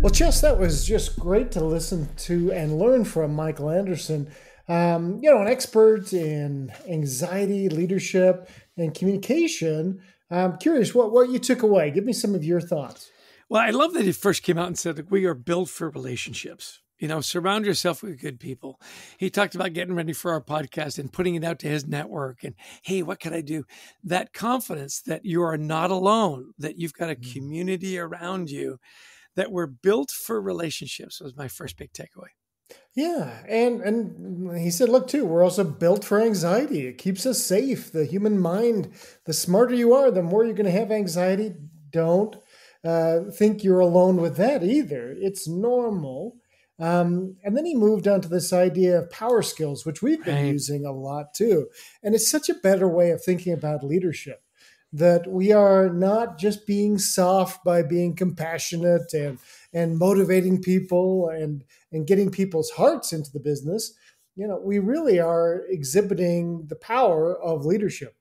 Well, Chess, that was just great to listen to and learn from Michael Anderson. An expert in anxiety, leadership, and communication. I'm curious what you took away. Give me some of your thoughts. Well, I love that he first came out and said that we are built for relationships. Surround yourself with good people. He talked about getting ready for our podcast and putting it out to his network. And, hey, what can I do? That confidence that you are not alone, that you've got a community around you, that we're built for relationships was my first big takeaway. Yeah, and he said, look, too, we're also built for anxiety. It keeps us safe. The human mind, the smarter you are, the more you're going to have anxiety. Don't think you're alone with that either. It's normal. And then he moved on to this idea of power skills, which we've been using a lot too. And it's such a better way of thinking about leadership, that we are not just being soft by being compassionate and motivating people and getting people's hearts into the business. We really are exhibiting the power of leadership.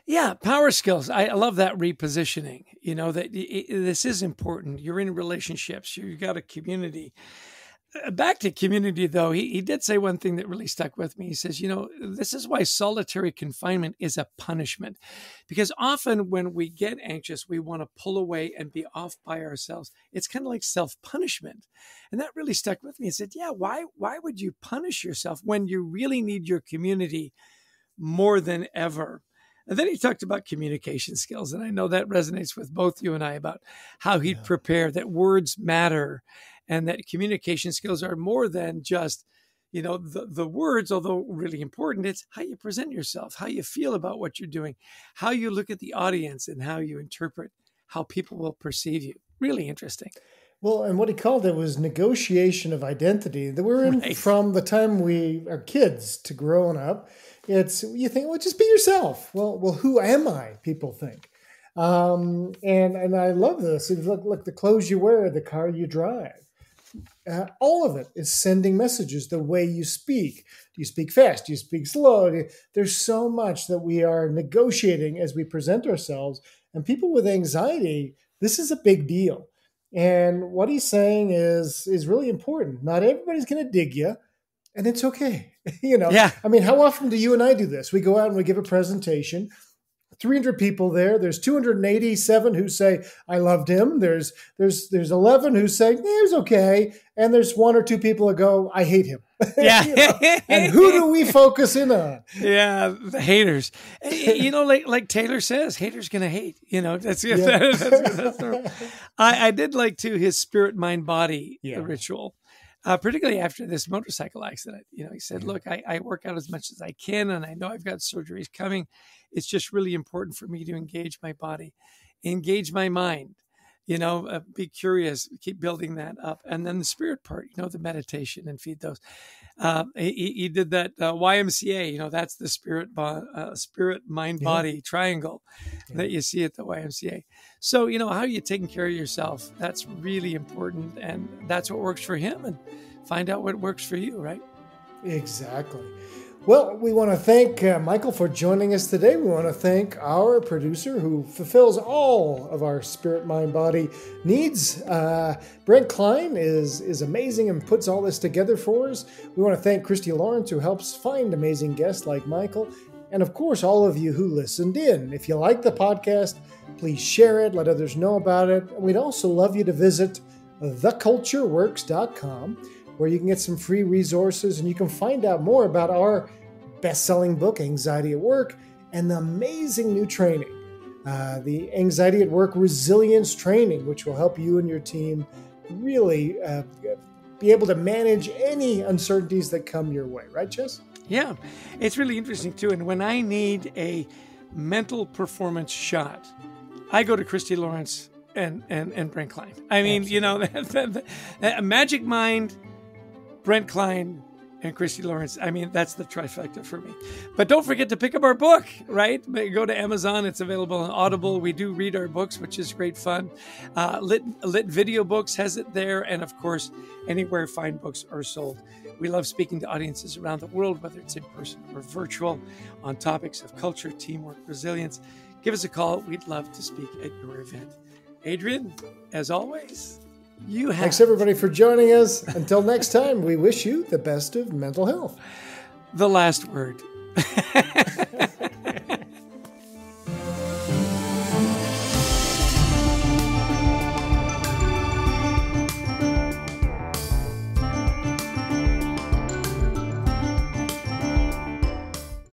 Yeah, power skills. I love that repositioning. That this is important. You're in relationships. You've got a community. Back to community, though, he did say one thing that really stuck with me. He says, this is why solitary confinement is a punishment. Because often when we get anxious, we want to pull away and be off by ourselves. It's kind of like self-punishment. And that really stuck with me. He said, yeah, why would you punish yourself when you really need your community more than ever? And then he talked about communication skills. And I know that resonates with both you and I about how he'd prepare, that words matter, and that communication skills are more than just, the words, although really important. It's how you present yourself, how you feel about what you're doing, how you look at the audience, and how you interpret how people will perceive you. Really interesting. Well, and what he called it was negotiation of identity. That we're in from the time we are kids to growing up. It's, you think, well, just be yourself. Well, who am I? People think. And I love this. Look, the clothes you wear, the car you drive. All of it is sending messages the way you speak. Do you speak fast? Do you speak slow? There's so much that we are negotiating as we present ourselves. And people with anxiety, this is a big deal. And what he's saying is really important. Not everybody's going to dig you, and it's okay. Yeah. I mean, how often do you and I do this? We go out and we give a presentation. 300 people there. There's 287 who say, I loved him. There's 11 who say, he was okay. And there's 1 or 2 people that go, I hate him. Yeah. And who do we focus in on? Yeah, the haters. Like Taylor says, haters gonna hate. That's I did like too his spirit, mind, body ritual. Particularly after this motorcycle accident. He said, look, I work out as much as I can, and I know I've got surgeries coming. It's just really important for me to engage my body, engage my mind, be curious, keep building that up. And then the spirit part, the meditation, and feed those. He did that YMCA, that's the spirit, mind, body triangle that you see at the YMCA. So, how are you taking care of yourself? That's really important. And that's what works for him, and find out what works for you, right? Exactly. Well, we want to thank Michael for joining us today. We want to thank our producer who fulfills all of our spirit, mind, body needs. Brent Klein is amazing and puts all this together for us. We want to thank Christy Lawrence, who helps find amazing guests like Michael. And of course, all of you who listened in. If you like the podcast, please share it, let others know about it. And we'd also love you to visit thecultureworks.com, where you can get some free resources and you can find out more about our best-selling book, Anxiety at Work, and the amazing new training, the Anxiety at Work Resilience Training, which will help you and your team really be able to manage any uncertainties that come your way. Right, Chess? Yeah, it's really interesting, too. And when I need a mental performance shot, I go to Christy Lawrence and Brent Klein. I mean, Magic Mind, Brent Klein, and Christy Lawrence. I mean, that's the trifecta for me. But don't forget to pick up our book, right? Go to Amazon. It's available on Audible. We do read our books, which is great fun. Lit Video Books has it there. And of course, anywhere fine books are sold. We love speaking to audiences around the world, whether it's in person or virtual, on topics of culture, teamwork, resilience. Give us a call. We'd love to speak at your event. Adrian, as always, You have. Thanks, everybody, for joining us. Until next time, we wish you the best of mental health. The last word.